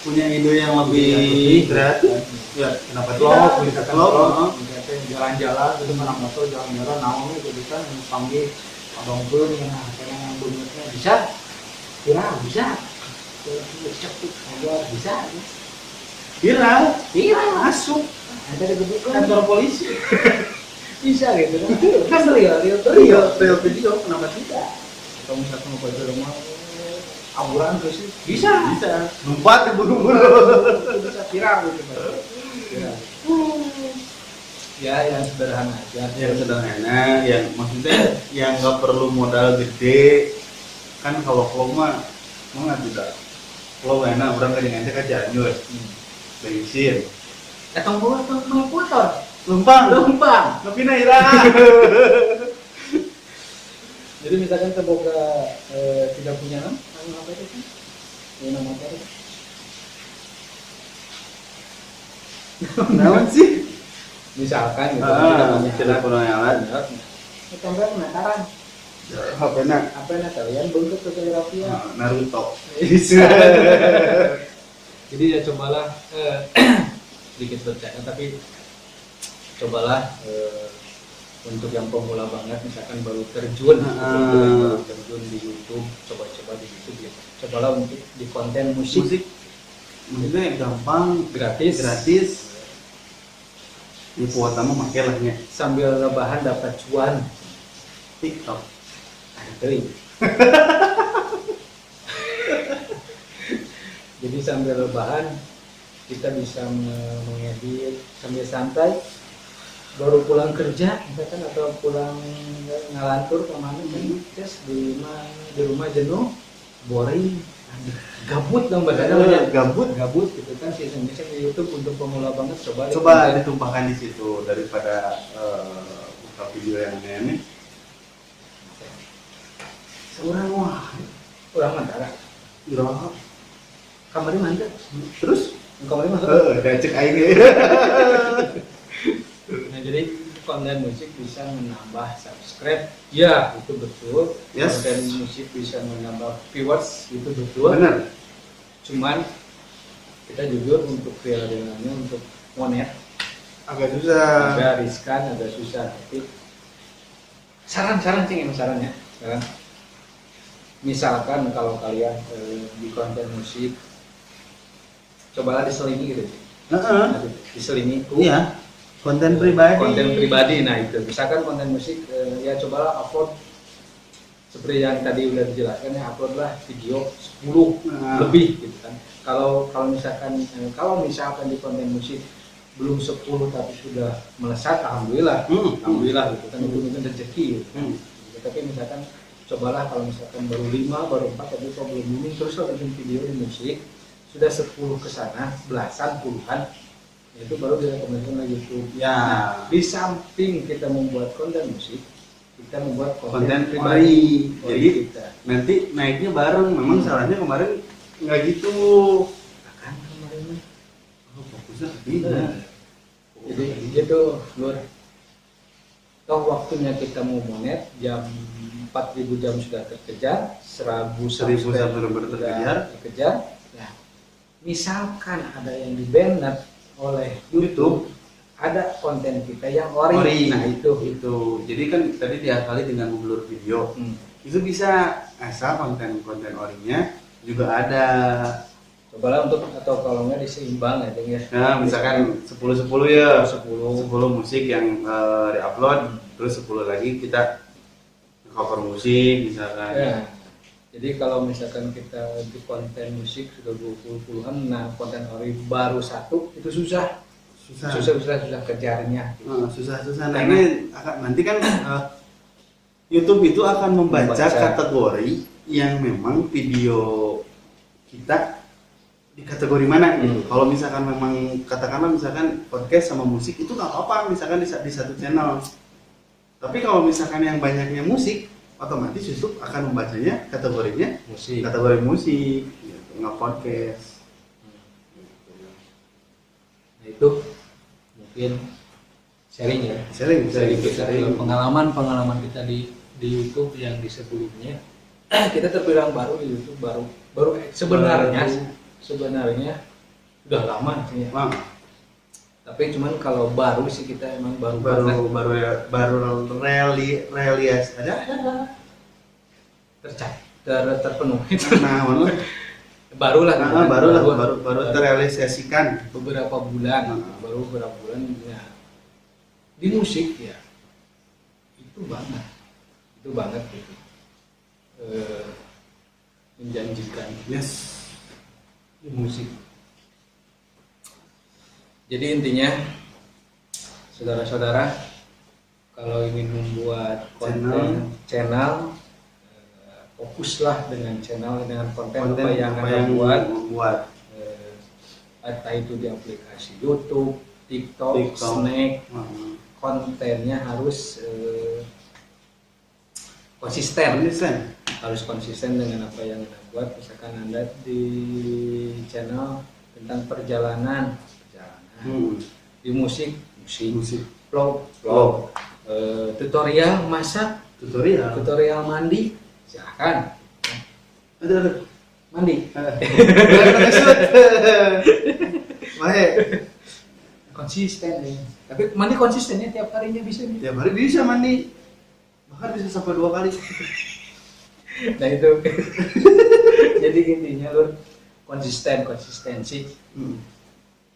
punya ide yang lebih kreatif, ya kenapa tidak? misalkan Vlog, misalkan jalan-jalan itu mana motor jalan-jalan naon itu bisa panggil abang pun yang yang bunyinya bisa bisa bisa viral, masuk ada di gedung kantor polisi, bisa gitu kan real real video, kenapa tidak? kalau misalkan mau pada rumah aburan terus bisa Lompat buru-buru. bisa viral gitu ya yang sederhana aja Yang sederhana, yang maksudnya yang nggak perlu modal gede. Kan kalau vlog mah nggak tidak. Vlog enak, orang kadang kan jalan bensin, tombol motor lumpang, tapi naira. jadi misalkan terbuka tidak punya nama apa itu kan nama motor Naon sih? Misalkan gitu kita punya telepon alat. Kita penasaran HP-na apa yang kalian bentuk fotografi ya Naruto. jadi ya cobalah sedikit bercanda tapi cobalah untuk yang pemula banget misalkan baru terjun baru terjun di YouTube coba-coba di YouTube ya cobalah untuk di konten musik musiknya gampang gratis di kuota mah make lah nya sambil rebahan dapat cuan TikTok ada jadi sambil rebahan kita bisa mengedit sambil santai baru pulang kerja misalkan atau pulang ngalantur kemana kan just di rumah jenuh boring gabut dong badannya gabut gitu kan si Indonesia di YouTube untuk pemula banget coba ditumpahkan di situ daripada buka video yang aneh seorang orang Mantara Ira kamarnya mantap terus kamarnya mantap udah cek aing nah jadi konten musik bisa menambah subscribe ya itu betul konten musik bisa menambah viewers itu betul benar cuman kita jujur untuk dengannya untuk monet agak susah agak riskan agak susah tapi saran cing saran misalkan kalau kalian di konten musik cobalah diselingi gitu diselingi iya konten pribadi nah itu misalkan konten musik ya cobalah upload seperti yang tadi udah dijelaskan ya uploadlah video 10 lebih gitu kan kalau misalkan di konten musik belum 10 tapi sudah melesat alhamdulillah gitu kan itu mungkin rezeki gitu. Tapi misalkan cobalah kalau misalkan baru 5 baru 4 tapi kalau belum booming terus bikin video di musik sudah 10 ke sana belasan puluhan itu baru direkomendasikan oleh YouTube. Ya. Nah, di samping kita membuat konten musik, kita membuat konten pribadi. Jadi kita. Nanti naiknya bareng. Memang salahnya kemarin nggak gitu. Kan kemarin. Fokusnya tidak. Jadi gitu, Lur. Toh waktunya kita mau monet jam 4.000 jam sudah terkejar, 1.000 subscriber terkejar. Nah, misalkan ada yang di-banned oleh YouTube ada konten kita yang ori. Nah itu. Jadi kan tadi diakali dengan upload video. Itu bisa asal konten orinya juga ada. Cobalah untuk atau kalau nggak diseimbang ya. Nah, misalkan 10 ya. 10 musik yang diupload, terus 10 lagi kita cover musik misalkan. Ya. Jadi kalau misalkan kita di konten musik sudah 20-an, nah konten ori baru satu itu susah kejarnya. Susah. Nanti kan YouTube itu akan membaca kategori yang memang video kita di kategori mana gitu. Kalau misalkan memang katakanlah misalkan podcast sama musik itu nggak apa-apa misalkan di satu channel. Tapi kalau misalkan yang banyaknya musik otomatis YouTube akan membacanya kategorinya kategori musik gitu, nggak podcast. Nah itu mungkin sharing kita pengalaman kita di YouTube yang di sebelumnya kita terbilang baru di YouTube baru sebenarnya udah lama sih ya. Tapi cuman kalau baru sih kita emang baru realias ada terpenuhi. Nah, baru terrealisasikan beberapa bulan ya. Di musik ya itu banget gitu. Menjanjikan di musik. Jadi intinya saudara-saudara kalau ingin membuat konten channel fokuslah dengan konten apa yang Anda buat. Entah itu di aplikasi YouTube, TikTok. Snack, kontennya harus konsisten. Harus konsisten dengan apa yang Anda buat. Misalkan Anda di channel tentang perjalanan Di musik Musik. vlog, tutorial masak, tutorial mandi, silahkan. Ada. Mandi Baik. konsisten ya. Tapi mandi konsistennya tiap harinya bisa nih. Tiap hari bisa mandi. Bahkan bisa sampai 2 kali. Nah itu jadi intinya Lur, konsistensi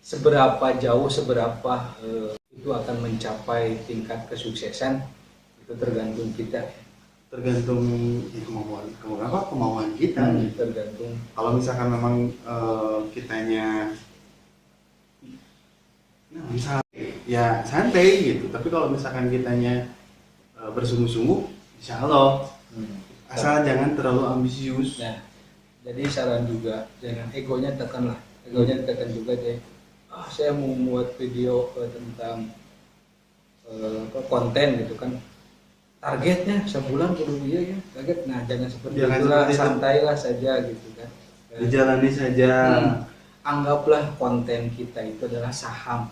seberapa jauh itu akan mencapai tingkat kesuksesan itu tergantung kita, Tergantung kemauan kita. tergantung. Kalau misalkan memang kitanya misalnya ya santai gitu, tapi kalau misalkan kitanya bersungguh-sungguh, insya Allah asal jangan terlalu ambisius. Nah, jadi saran juga jangan egonya tekan lah, egonya ditekan juga deh. Saya mau membuat video tentang konten gitu kan, targetnya sebulan kudu ya target. Nah jangan seperti itulah, santailah saja gitu kan, dijalani saja. Anggaplah konten kita itu adalah saham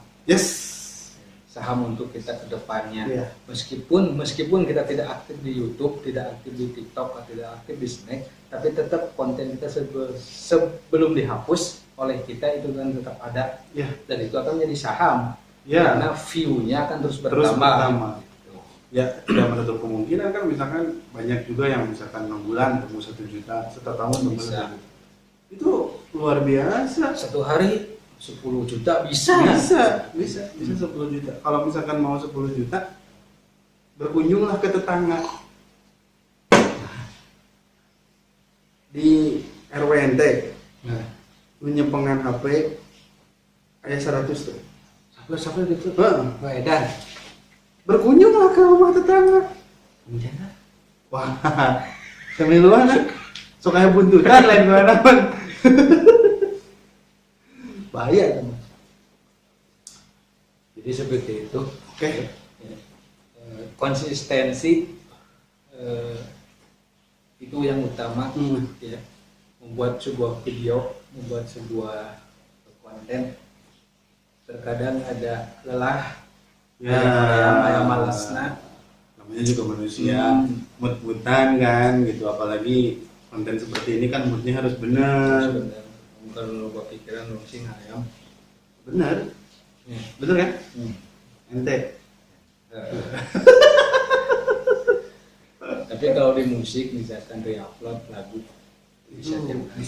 untuk kita ke depannya. Meskipun kita tidak aktif di YouTube, tidak aktif di TikTok, tidak aktif di Snack, tapi tetap konten kita sebelum dihapus oleh kita itu kan tetap ada. Dan itu akan menjadi saham. Karena view-nya akan terus bertambah. Ya, tidak menutup kemungkinan kan, misalkan banyak juga yang misalkan 6 bulan temu 1 juta, 1 tahun temu 1 juta. Itu luar biasa. 1 hari 10 juta bisa 10 juta. Kalau misalkan mau 10 juta, berkunjunglah ke tetangga di RWNT. Menyepengan HP ayah 100 tuh. Sampai gitu. Edan. Berkunjunglah ke rumah tetangga. Wah, kemiluan sok kayak buntutan lain gimana bang. Bahaya teman. Jadi seperti itu. Oke. Konsistensi itu yang utama. Ya. Membuat sebuah video, membuat sebuah konten, terkadang ada lelah, ada malasna. Namanya juga manusia, mood-moodan kan gitu. Apalagi konten seperti ini kan moodnya harus benar. Kalau lo pikiran lo sing ayam. Benar. Betul kan? Ente. Tapi kalau di musik misalkan re-upload lagu bisa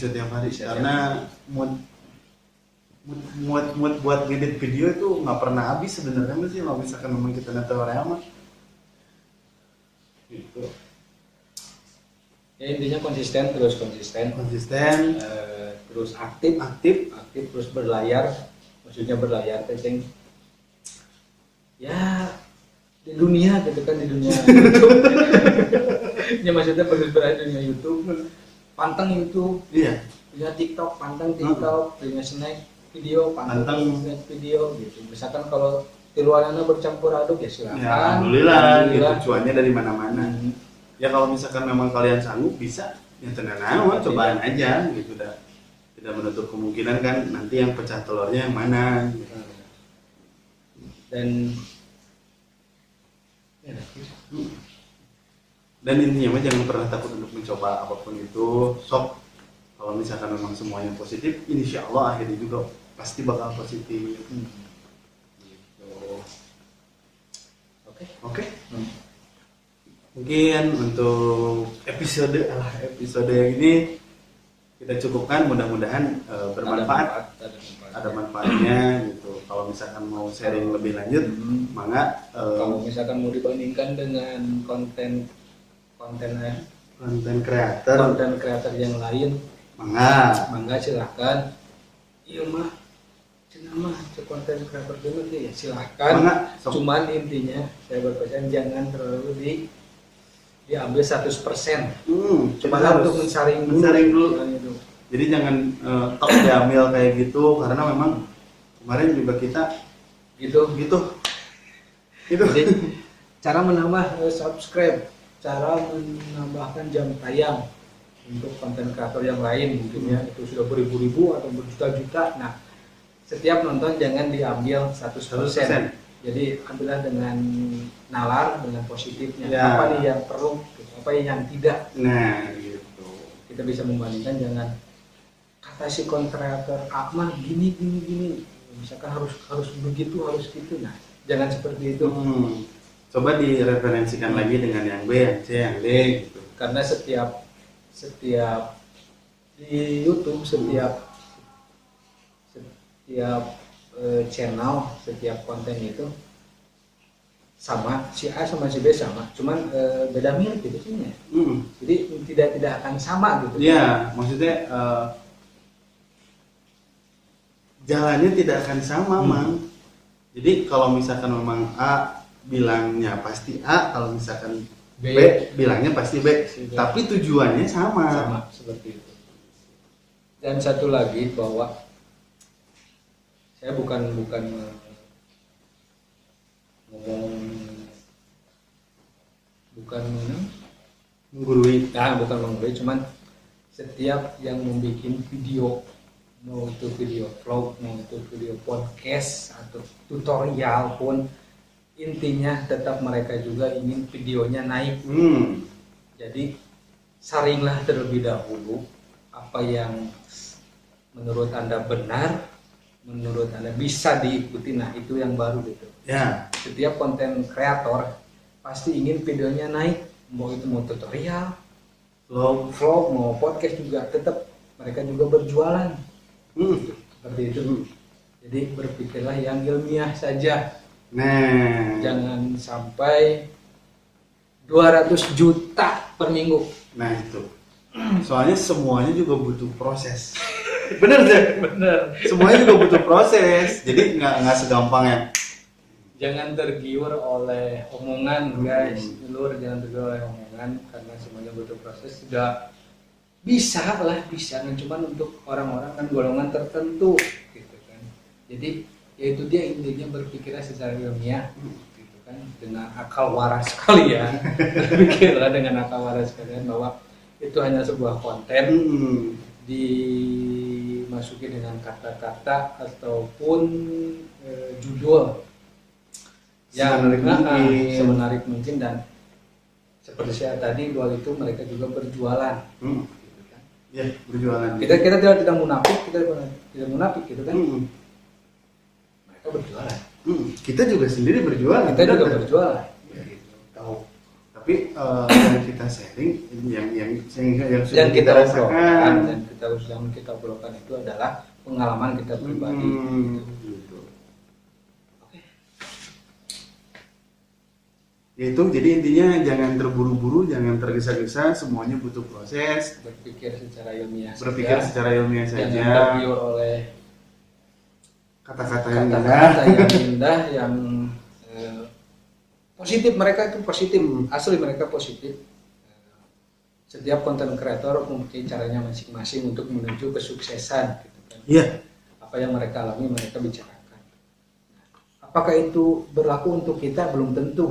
tiap hari karena mood buat ngedit video itu nggak pernah habis sebenarnya sih kalau misalkan memang kita nanti orang gitu. Ya intinya konsisten terus aktif terus berlayar, maksudnya berlayar teh ya di dunia gitu kan, di dunia YouTube. Ya maksudnya terus berlayar di dunia YouTube, panteng YouTube, punya TikTok, panteng TikTok, punya Snack video, panteng Snack video gitu. Misalkan kalau di luarnya bercampur aduk ya silakan. Ya, alhamdulillah gitu, cuannya dari mana-mana. Ya kalau misalkan memang kalian sanggup bisa, ya tenang cobaan aja gitu dah. Tidak menutup kemungkinan kan nanti yang pecah telurnya yang mana gitu. Dan intinya mah jangan pernah takut untuk mencoba apapun itu. Sok kalau misalkan memang semuanya positif, insya Allah akhirnya juga pasti bakal positif. Gitu. Oke. Mungkin untuk episode yang ini kita cukupkan, mudah-mudahan bermanfaat, ada manfaatnya gitu. Kalau misalkan mau sharing lebih lanjut, mangga. Kalau misalkan mau dibandingkan dengan konten kreator yang lain, mangga silahkan. Iya mah, cenah konten kreator dulu ya silahkan. Cuman intinya saya berpesan jangan terlalu diambil 100%. Cuma untuk mensaring dulu. Jadi jangan top diambil kayak gitu, karena memang kemarin juga kita gitu. Jadi cara menambah subscribe, cara menambahkan jam tayang untuk konten kreator yang lain mungkin ya itu sudah beribu-ribu atau berjuta-juta. Nah, setiap nonton jangan diambil 100%. Jadi ambillah dengan nalar, dengan positifnya. Ya. Apa nih yang perlu, apa yang tidak. Nah, gitu. Kita bisa membandingkan, jangan kata si kontraktor A mah gini. Misalkan harus begitu, harus gitu. Nah, jangan seperti itu. Coba direferensikan lagi dengan yang B, yang C, yang D gitu. Karena setiap di YouTube, setiap channel, setiap konten itu sama, si A sama si B sama, cuman beda mirip gitu sih ya. Jadi tidak akan sama gitu. Iya, maksudnya jalannya tidak akan sama, Mang. Jadi kalau misalkan memang A bilangnya pasti A, kalau misalkan B bilangnya pasti B, tapi tujuannya sama seperti itu. Dan satu lagi, bahwa saya bukan ngomong, bukan menggurui. Nah, bukan menggurui, cuman setiap yang membuat video, mau itu video vlog, mau itu video podcast atau tutorial pun, intinya tetap mereka juga ingin videonya naik. Jadi saringlah terlebih dahulu apa yang menurut Anda benar, menurut Anda bisa diikuti. Nah, itu yang baru gitu. Ya. Setiap konten kreator pasti ingin videonya naik, mau itu mau tutorial, vlog, mau podcast juga, tetap mereka juga berjualan. Seperti itu. Jadi berpikirlah yang ilmiah saja. Nah, Jangan sampai 200 juta per minggu. nah itu. Soalnya semuanya juga butuh proses. Bener deh. Bener. Semuanya juga butuh proses. Jadi nggak segampang ya. Jangan tergiur oleh omongan, guys. Jangan tergiur oleh omongan, karena semuanya butuh proses. Sudah bisa, cuman untuk orang-orang kan golongan tertentu gitu kan. Jadi yaitu dia intinya berpikirnya secara ilmiah gitu kan, dengan akal waras kalian. Berpikirlah dengan akal waras kalian bahwa itu hanya sebuah konten, dimasuki dengan kata-kata ataupun judul yang semenarik mungkin, dan seperti saya tadi, luar itu mereka juga berjualan. Gitu kan. Ya, berjualan. Kita tidak munafik, tidak munafik gitu kan. Mereka berjualan. Kita juga sendiri berjualan. Kita juga berjualan. Gitu. Tahu. Tapi yang kita sharing, yang kita rasakan, dan kita obrolkan itu adalah pengalaman kita pribadi. Gitu. Itu jadi intinya jangan terburu-buru, jangan tergesa-gesa, semuanya butuh proses. Berpikir secara ilmiah saja. Jangan tergiur oleh kata-kata yang indah, yang positif. Mereka itu positif, asli mereka positif. Setiap konten kreator mempunyai caranya masing-masing untuk menuju kesuksesan gitu kan. Iya. Apa yang mereka alami mereka bicarakan. Apakah itu berlaku untuk kita? Belum tentu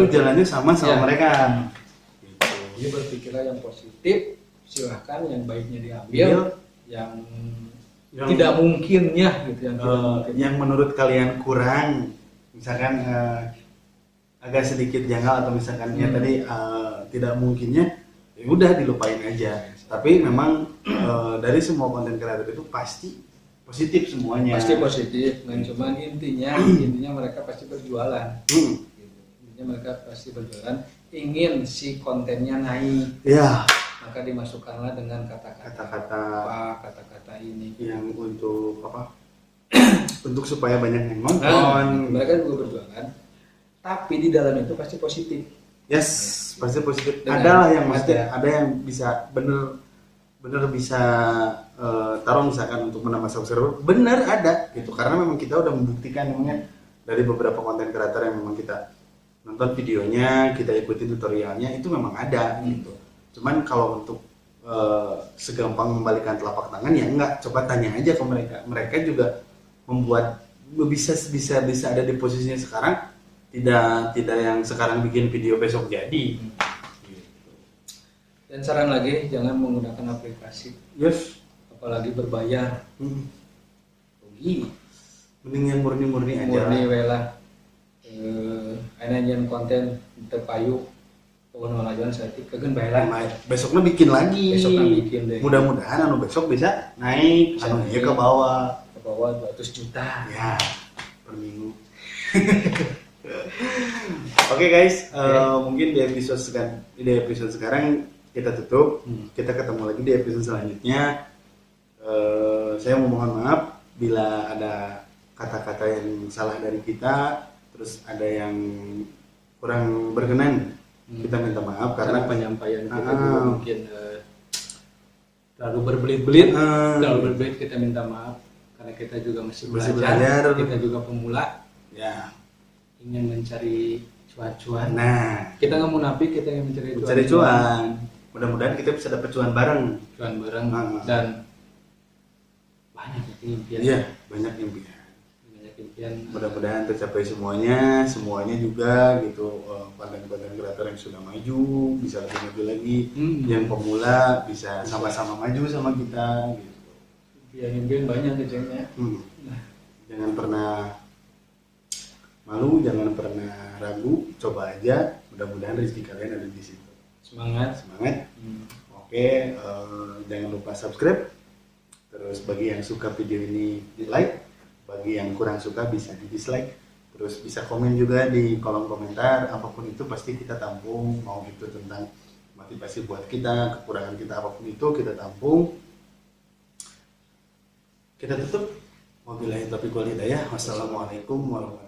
jalannya sama mereka. Gitu. Jadi berpikirlah yang positif, silahkan yang baiknya diambil, yang tidak mungkinnya gitu, yang menurut kalian kurang, misalkan agak sedikit janggal atau misalkan ya tadi tidak mungkinnya, ya udah dilupain aja. Tapi memang dari semua konten kreator itu pasti positif semuanya. Pasti positif, dan cuman intinya mereka pasti berjualan. Intinya mereka pasti berjualan, ingin si kontennya naik. Ya. Maka dimasukkanlah dengan kata-kata ini. Yang untuk apa? Untuk supaya banyak yang nonton. Mereka juga berjualan, tapi di dalam itu pasti positif. Yes, pasti positif. Ada yang bisa bener bisa taruh misalkan untuk menambah subscriber, bener ada gitu, karena memang kita udah membuktikan memangnya dari beberapa konten kreator yang memang kita nonton videonya, kita ikuti tutorialnya, itu memang ada gitu. Cuman kalau untuk segampang membalikan telapak tangan ya enggak, coba tanya aja ke mereka juga membuat bisa ada di posisinya sekarang, tidak yang sekarang bikin video besok jadi. Dan saran lagi, jangan menggunakan aplikasi. Yes. Apalagi berbayar. rugi. Mending yang murni-murni aja. Murni we lah. Ayeuna nyen konten teu payu pokona lajuan saeutik keun bae lah. Besoknya bikin lagi. Besoknya bikin deh. Mudah-mudahan anu besok bisa naik, Bisa anu naik. ieu ke bawah. Ke bawah 200 juta. Ya, per minggu. Oke guys, mungkin di episode sekarang kita tutup. Kita ketemu lagi di episode selanjutnya. Saya mohon maaf bila ada kata-kata yang salah dari kita, terus ada yang kurang berkenan. Kita minta maaf Karena karena penyampaian kita juga mungkin terlalu berbelit-belit. Terlalu berbelit, kita minta maaf karena kita juga masih belajar. Kita juga pemula. ya, Ingin mencari cuan-cuan. nah, Kita nggak munafik, kita ingin mencari cuan. Mudah-mudahan kita bisa dapat cuan bareng. Cuan bareng Nah. dan banyak impian. Iya, banyak impian. Banyak impian. Mudah-mudahan tercapai semuanya juga gitu. Konten-konten kreator yang sudah maju bisa lebih maju lagi. Yang pemula bisa sama-sama maju sama kita gitu. Impian banyak kecilnya. Jangan pernah malu, jangan pernah ragu, coba aja. Mudah-mudahan rezeki kalian ada di situ. Semangat. Oke, jangan lupa subscribe. Terus bagi yang suka video ini di like, bagi yang kurang suka bisa di dislike. Terus bisa komen juga di kolom komentar, apapun itu pasti kita tampung. Mau itu tentang motivasi buat kita, kekurangan kita apapun itu kita tampung. Kita tutup. Wabillahi taufiq wal hidayah. Wassalamualaikum warahmatullahi wabarakatuh.